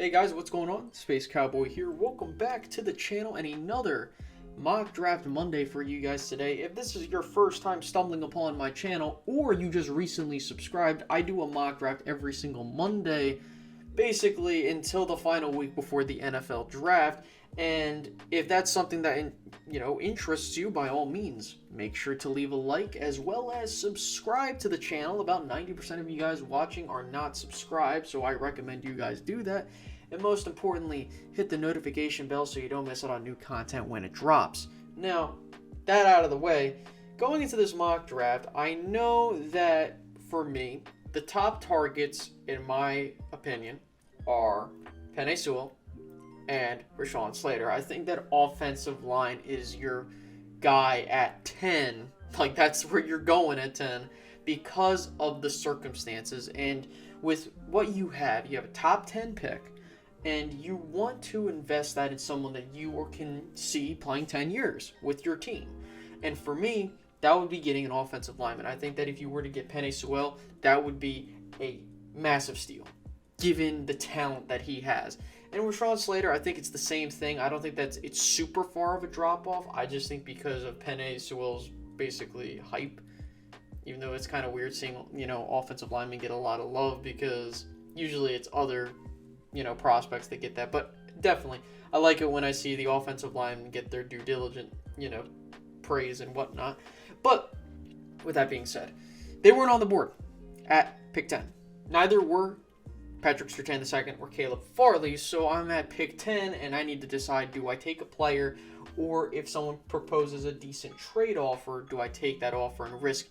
Hey guys, what's going on? Space Cowboy here. Welcome back to the channel and another Mock Draft Monday for you guys today. If this is your first time stumbling upon my channel or you just recently subscribed, I do a mock draft every single Monday, basically until the final week before the NFL draft. And if that's something that interests you, by all means, make sure to leave a like as well as subscribe to the channel. About 90% of you guys watching are not subscribed, so I recommend you guys do that. And most importantly, hit the notification bell so you don't miss out on new content when it drops. Now, that out of the way, going into this mock draft, I know that for me, the top targets, in my opinion, are Penei Sewell and Rashawn Slater. I think that offensive line is your guy at 10. Like, that's where you're going at 10 because of the circumstances. And with what you have a top 10 pick, and you want to invest that in someone that you can see playing 10 years with your team. And for me, that would be getting an offensive lineman. I think that if you were to get Penei Sewell, that would be a massive steal, given the talent that he has. And with Rashawn Slater, I think it's the same thing. I don't think it's super far of a drop-off. I just think because of Penei Sewell's basically hype, even though it's kind of weird seeing, offensive linemen get a lot of love because usually it's other, prospects that get that. But definitely, I like it when I see the offensive linemen get their due diligent, praise and whatnot. But with that being said, they weren't on the board at pick 10. Neither were Patrick Surtain II or Caleb Farley, so I'm at pick 10 and I need to decide, do I take a player, or if someone proposes a decent trade offer, do I take that offer and risk,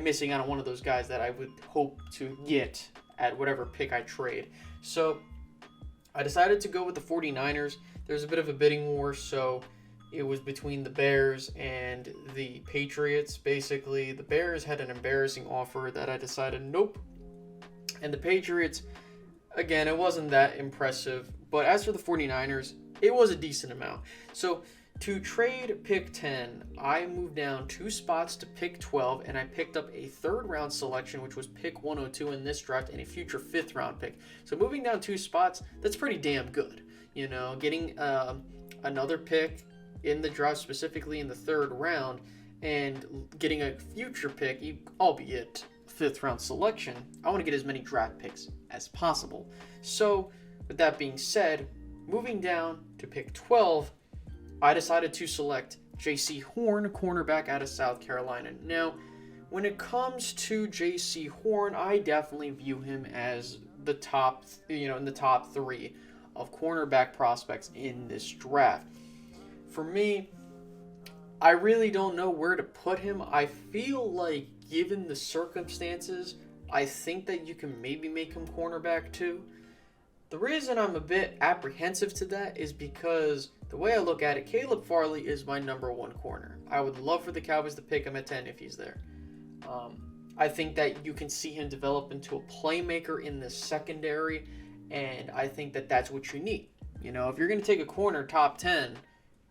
missing out on one of those guys that I would hope to get at whatever pick I trade. So I decided to go with the 49ers. There's a bit of a bidding war, so it was between the Bears and the Patriots. Basically, the Bears had an embarrassing offer that I decided nope. And the Patriots, again, it wasn't that impressive. But as for the 49ers, it was a decent amount. So to trade pick 10, I moved down 2 spots to pick 12, and I picked up a third-round selection, which was pick 102 in this draft, and a future fifth-round pick. So moving down 2 spots, that's pretty damn good. Getting another pick in the draft, specifically in the third round, and getting a future pick, albeit fifth-round selection, I want to get as many draft picks as possible. So with that being said, moving down to pick 12, I decided to select J.C. Horn, cornerback out of South Carolina. Now, when it comes to J.C. Horn, I definitely view him as the top, in the top 3 of cornerback prospects in this draft. For me, I really don't know where to put him. I feel like, given the circumstances, I think that you can maybe make him cornerback too. The reason I'm a bit apprehensive to that is because the way I look at it, Caleb Farley is my number 1 corner. I would love for the Cowboys to pick him at 10 if he's there. I think that you can see him develop into a playmaker in the secondary, and I think that that's what you need. If you're going to take a corner top 10,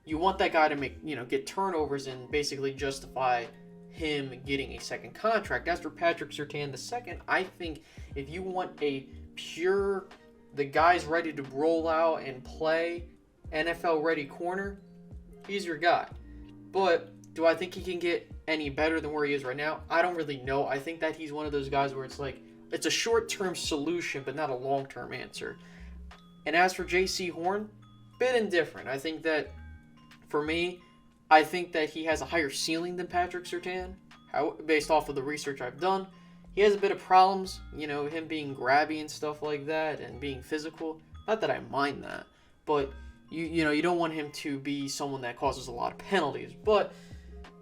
you want that guy to make, get turnovers and basically justify him getting a second contract. As for Patrick Surtain II, I think if you want a pure, the guy's ready to roll out and play, NFL-ready corner, he's your guy. But do I think he can get any better than where he is right now? I don't really know. I think that he's one of those guys where it's like, it's a short-term solution, but not a long-term answer. And as for J.C. Horn, bit indifferent. I think that, for me, I think that he has a higher ceiling than Patrick Surtain, based off of the research I've done. He has a bit of problems, him being grabby and stuff like that and being physical. Not that I mind that, but you don't want him to be someone that causes a lot of penalties. But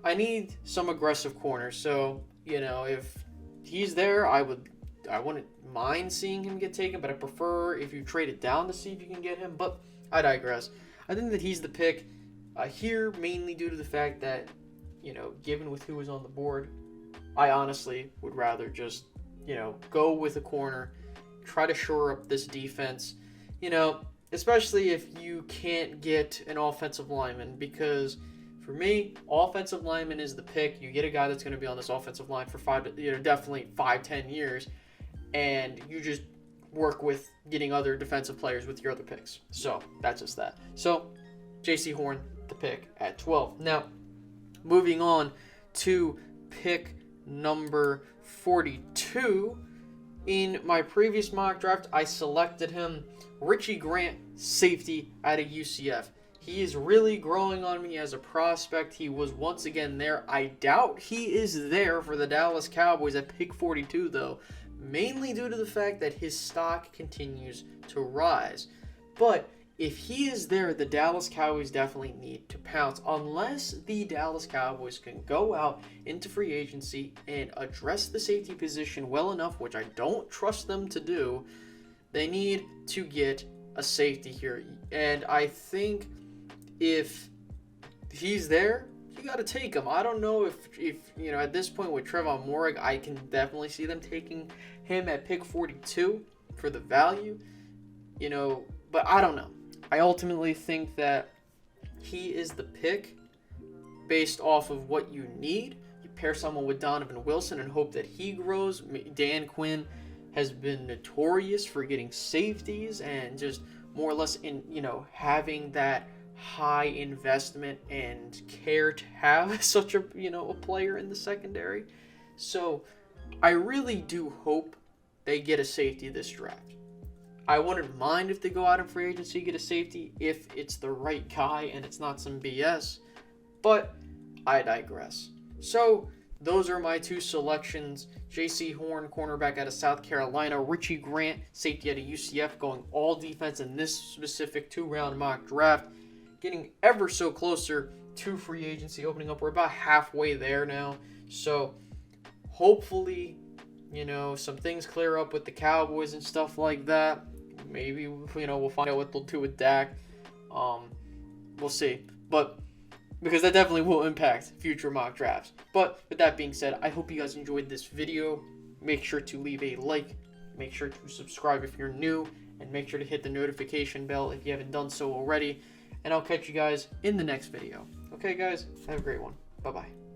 I need some aggressive corners. So, if he's there, I wouldn't mind seeing him get taken, but I prefer if you trade it down to see if you can get him. But I digress. I think that he's the pick here, mainly due to the fact that, given with who was on the board, I honestly would rather just, go with a corner, try to shore up this defense, especially if you can't get an offensive lineman, because for me, offensive lineman is the pick. You get a guy that's going to be on this offensive line for definitely 5-10 years, and you just work with getting other defensive players with your other picks. So that's just that. So J.C. Horn, the pick at 12. Now, moving on to pick number 42. In my previous mock draft, I selected him, Richie Grant, safety out of UCF. He is really growing on me as a prospect. He was once again there. I doubt he is there for the Dallas Cowboys at pick 42, though, mainly due to the fact that his stock continues to rise. But if he is there, the Dallas Cowboys definitely need to pounce. Unless the Dallas Cowboys can go out into free agency and address the safety position well enough, which I don't trust them to do, they need to get a safety here. And I think if he's there, you got to take him. I don't know if you know, at this point with Trevon Moehrig, I can definitely see them taking him at pick 42 for the value, you know, but I don't know. I ultimately think that he is the pick based off of what you need. You pair someone with Donovan Wilson and hope that he grows. Dan Quinn has been notorious for getting safeties and just more or less in, you know, having that high investment and care to have such a, you know, a player in the secondary. So I really do hope they get a safety this draft. I wouldn't mind if they go out in free agency, get a safety, if it's the right guy and it's not some BS. But I digress. So those are my two selections. J.C. Horn, cornerback out of South Carolina. Richie Grant, safety out of UCF, going all defense in this specific 2-round mock draft. Getting ever so closer to free agency opening up. We're about halfway there now. So hopefully, you know, some things clear up with the Cowboys and stuff like that. Maybe, you know, we'll find out what they'll do with Dak. We'll see. But because that definitely will impact future mock drafts. But with that being said, I hope you guys enjoyed this video. Make sure to leave a like. Make sure to subscribe if you're new. And make sure to hit the notification bell if you haven't done so already. And I'll catch you guys in the next video. Okay, guys? Have a great one. Bye-bye.